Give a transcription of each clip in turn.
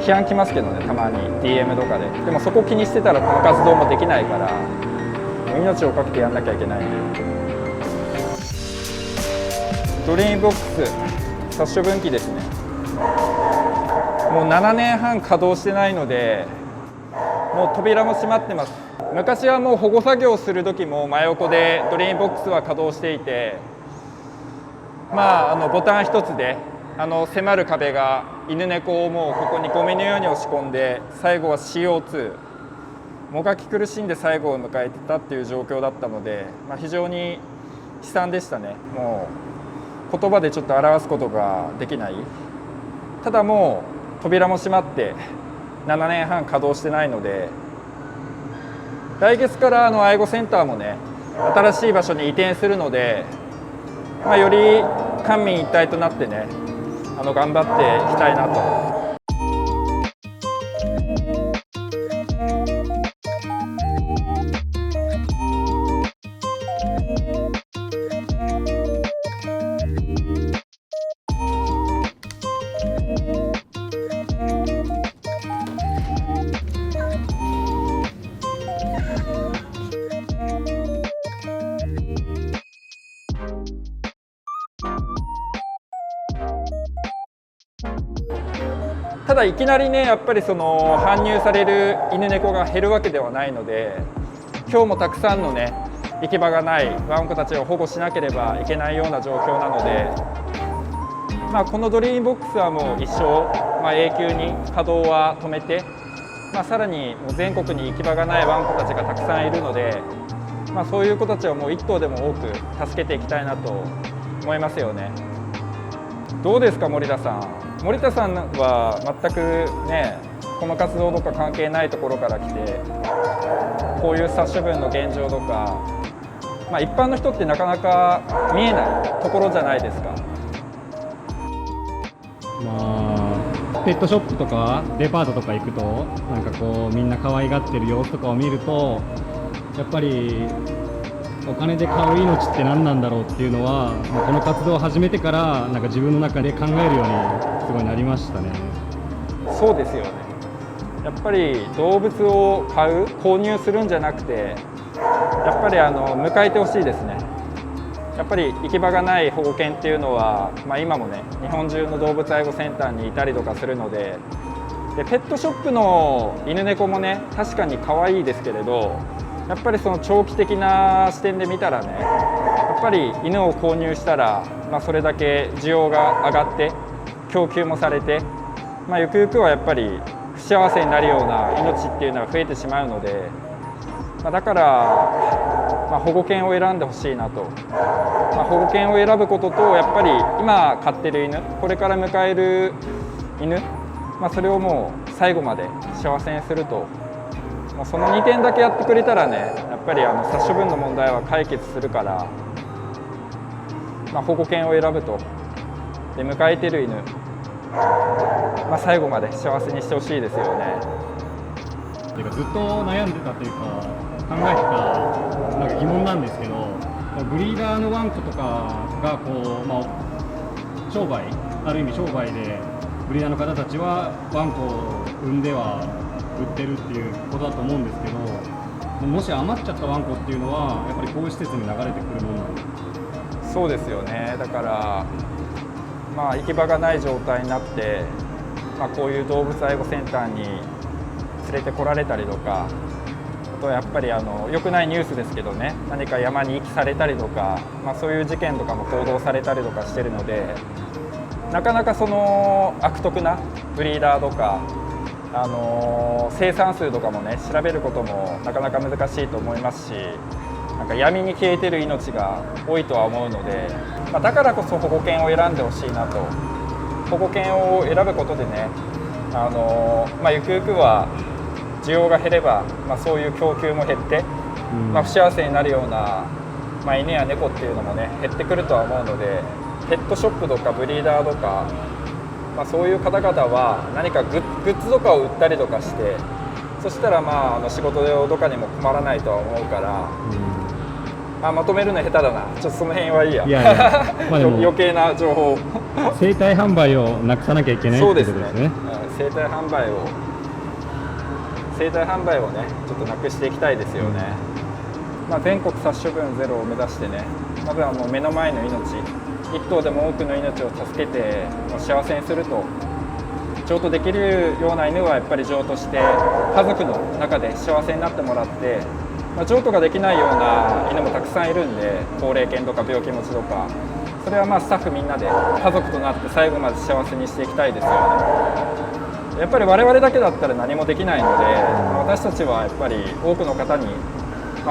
批判来ますけどね、たまに DM とかで。でもそこ気にしてたらこの活動もできないから、命をかけてやんなきゃいけないんで。ドリームボックス殺処分機ですね。もう7年半稼働してないので、もう扉も閉まってます。昔はもう保護作業をする時も真横でドリームボックスは稼働していて、ボタン一つで迫る壁が犬猫をもうここにゴミのように押し込んで、最後は CO2 もがき苦しんで最後を迎えてたっていう状況だったので、非常に悲惨でしたね。もう言葉でちょっと表すことができない。ただもう扉も閉まって7年半稼働してないので、来月から愛護センターもね、新しい場所に移転するので、より官民一体となってね、頑張っていきたいなと。ただいきなりね、やっぱり搬入される犬猫が減るわけではないので、今日もたくさんのね、行き場がないワンコたちを保護しなければいけないような状況なので、このドリームボックスはもう一生、永久に稼働は止めて、さらにもう全国に行き場がないワンコたちがたくさんいるので、そういう子たちをもう一頭でも多く助けていきたいなと思いますよね。どうですか、森田さん。森田さんは全くね、この活動とか関係ないところから来て、こういう殺処分の現状とか、一般の人ってなかなか見えないところじゃないですか。ペットショップとかデパートとか行くと、なんかこうみんな可愛がってる様子とかを見ると、やっぱりお金で買う命って何なんだろうっていうのは、もうこの活動を始めてからなんか自分の中で考えるようにすごいなりましたね。そうですよね。やっぱり動物を買う、購入するんじゃなくて、やっぱり迎えてほしいですね。やっぱり行き場がない保護犬っていうのは、今もね、日本中の動物愛護センターにいたりとかするので、ペットショップの犬猫もね、確かに可愛いですけれど、やっぱりその長期的な視点で見たらね、やっぱり犬を購入したら、それだけ需要が上がって供給もされて、ゆくゆくはやっぱり不幸せになるような命っていうのが増えてしまうので、だから、保護犬を選んでほしいなと。保護犬を選ぶことと、やっぱり今飼ってる犬、これから迎える犬、それをもう最後まで幸せにすると。もうその2点だけやってくれたらね、やっぱり殺処分の問題は解決するから、保護犬を選ぶと。で、迎えてる犬、最後まで幸せにしてほしいですよね。ていうかずっと悩んでたというか考えてたなんか疑問なんですけど、ブリーダーのワンコとかがこう、商売、ある意味商売でブリーダーの方たちはワンコを産んでは売ってるっていうことだと思うんですけど、もし余っちゃったワンコっていうのはやっぱりこういう施設に流れてくるものなんですか？そうですよね。だから行き場がない状態になって、こういう動物愛護センターに連れてこられたりとか、あとやっぱり良くないニュースですけどね、何か山に遺棄されたりとか、そういう事件とかも報道されたりとかしてるので、なかなかその悪徳なブリーダーとか、生産数とかもね調べることもなかなか難しいと思いますし、なんか闇に消えてる命が多いとは思うので、だからこそ保護犬を選んでほしいなと。保護犬を選ぶことでね、ゆくゆくは需要が減れば、そういう供給も減って、不幸せになるような、犬や猫っていうのもね減ってくるとは思うので、ペットショップとかブリーダーとか、そういう方々は何かグッズとかを売ったりとかして、そしたら仕事とかにも困らないとは思うから、まとめるの下手だな。ちょっとその辺はいいや。余計な情報。生体販売をなくさなきゃいけないってことですね。生生体販売をねちょっとなくしていきたいですよね。全国殺処分ゼロを目指してね、まずはもう目の前の命、一頭でも多くの命を助けて幸せにすると。譲渡できるような犬はやっぱり譲渡して家族の中で幸せになってもらって、譲渡ができないような犬もたくさんいるんで、高齢犬とか病気持ちとか、それはスタッフみんなで家族となって最後まで幸せにしていきたいですよね。やっぱり我々だけだったら何もできないので、私たちはやっぱり多くの方に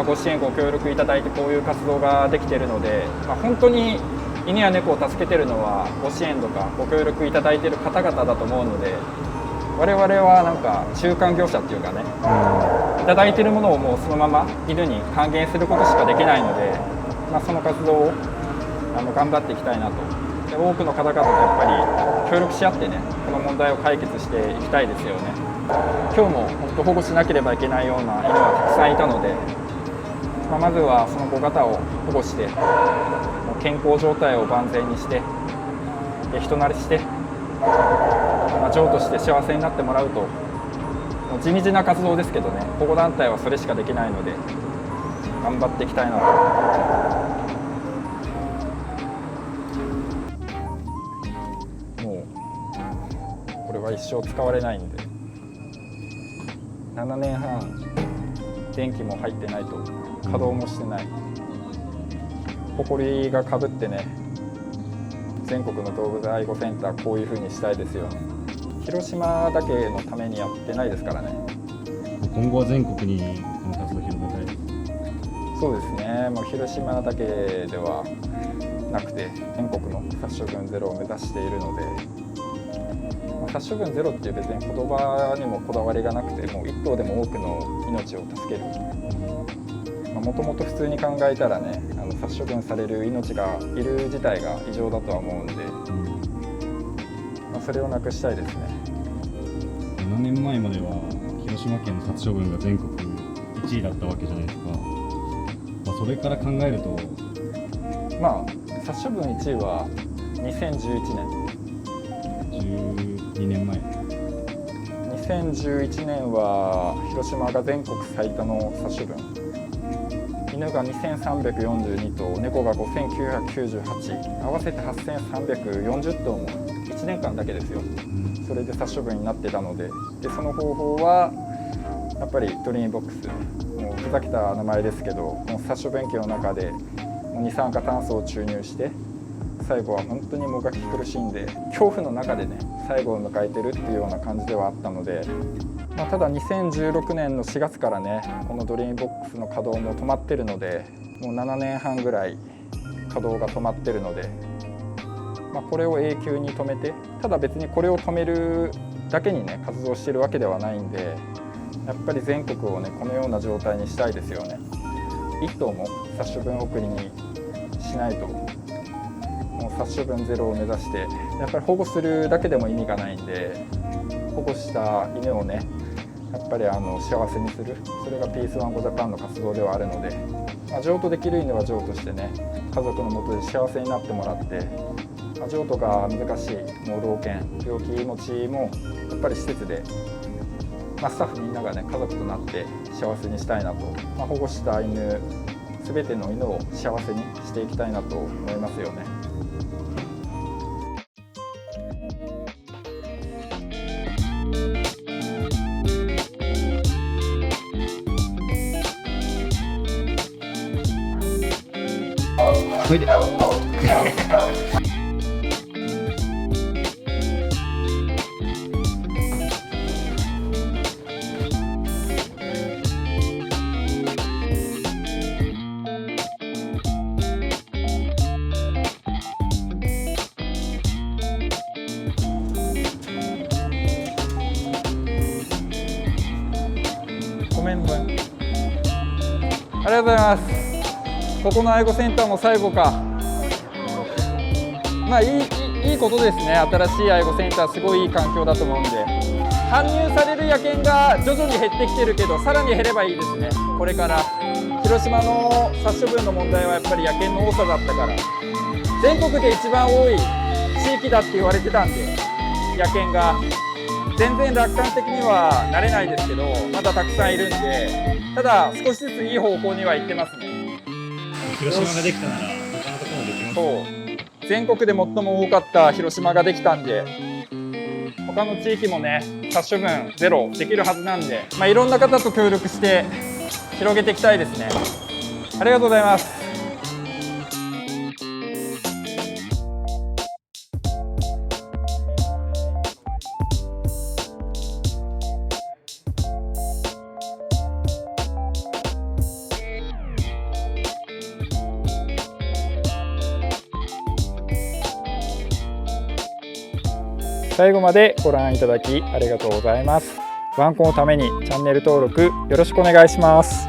ご支援ご協力いただいてこういう活動ができているので、本当に犬や猫を助けているのはご支援とかご協力いただいている方々だと思うので、我々はなんか中間業者っていうかね、いただいているものをもうそのまま犬に還元することしかできないので、その活動を頑張っていきたいなと。で多くの方々とやっぱり協力し合ってね、この問題を解決していきたいですよね。今日も本当保護しなければいけないような犬はたくさんいたので、まずはその5型を保護して、健康状態を万全にして、人慣れして、譲渡して幸せになってもらうと、地道な活動ですけどね、保護団体はそれしかできないので、頑張っていきたいなと。もうこれは一生使われないんで、7年半電気も入ってないと、稼働もしてない、埃がかぶってね、全国の動物愛護センターこういう風にしたいですよね。広島だけのためにやってないですからね。今後は全国にこの活動を広げたいです。そうですね、もう広島だけではなくて全国の殺処分ゼロを目指しているので、殺処分ゼロっていう別に言葉にもこだわりがなくて、もう1頭でも多くの命を助ける。もともと普通に考えたらね、殺処分される命がいる自体が異常だとは思うんで、それをなくしたいですね。7年前までは広島県の殺処分が全国1位だったわけじゃないですか。それから考えると、殺処分1位は2011年12年前2011年は広島が全国最多の殺処分、犬が2342頭、猫が5998、合わせて8340頭も1年間だけですよ。それで殺処分になってたので、その方法はやっぱりドリームボックス、もうふざけた名前ですけど、この殺処分機の中で二酸化炭素を注入して、最後は本当にもがき苦しんで恐怖の中でね最後を迎えてるっていうような感じではあったので、ただ2016年の4月からねこのドリームボックスの稼働も止まってるので、もう7年半ぐらい稼働が止まってるので、これを永久に止めて、ただ別にこれを止めるだけにね活動してるわけではないんで、やっぱり全国をねこのような状態にしたいですよね。1頭も殺処分送りにしないと、もう殺処分ゼロを目指して、やっぱり保護するだけでも意味がないんで、保護した犬をねやっぱり幸せにする、それがピースワンゴジャパンの活動ではあるので、譲渡できる犬は譲渡してね家族のもとで幸せになってもらって、譲渡が難しい盲導犬、病気持ちもやっぱり施設で、スタッフみんながね家族となって幸せにしたいなと、保護した犬全ての犬を幸せにしていきたいなと思いますよね。それでコメントありがとうございます。ここの愛護センターも最後か。いいことですね。新しい愛護センターすごいいい環境だと思うんで、搬入される野犬が徐々に減ってきてるけど、さらに減ればいいですね。これから広島の殺処分の問題はやっぱり野犬の多さだったから、全国で一番多い地域だって言われてたんで、野犬が全然楽観的にはなれないですけど、まだたくさんいるんで、ただ少しずついい方向には行ってますね。広島ができたなら他のところもできます。そう、全国で最も多かった広島ができたんで、他の地域もね、殺処分ゼロできるはずなんで、いろんな方と協力して広げていきたいですね。ありがとうございます。最後までご覧いただきありがとうございます。ワンコのためにチャンネル登録よろしくお願いします。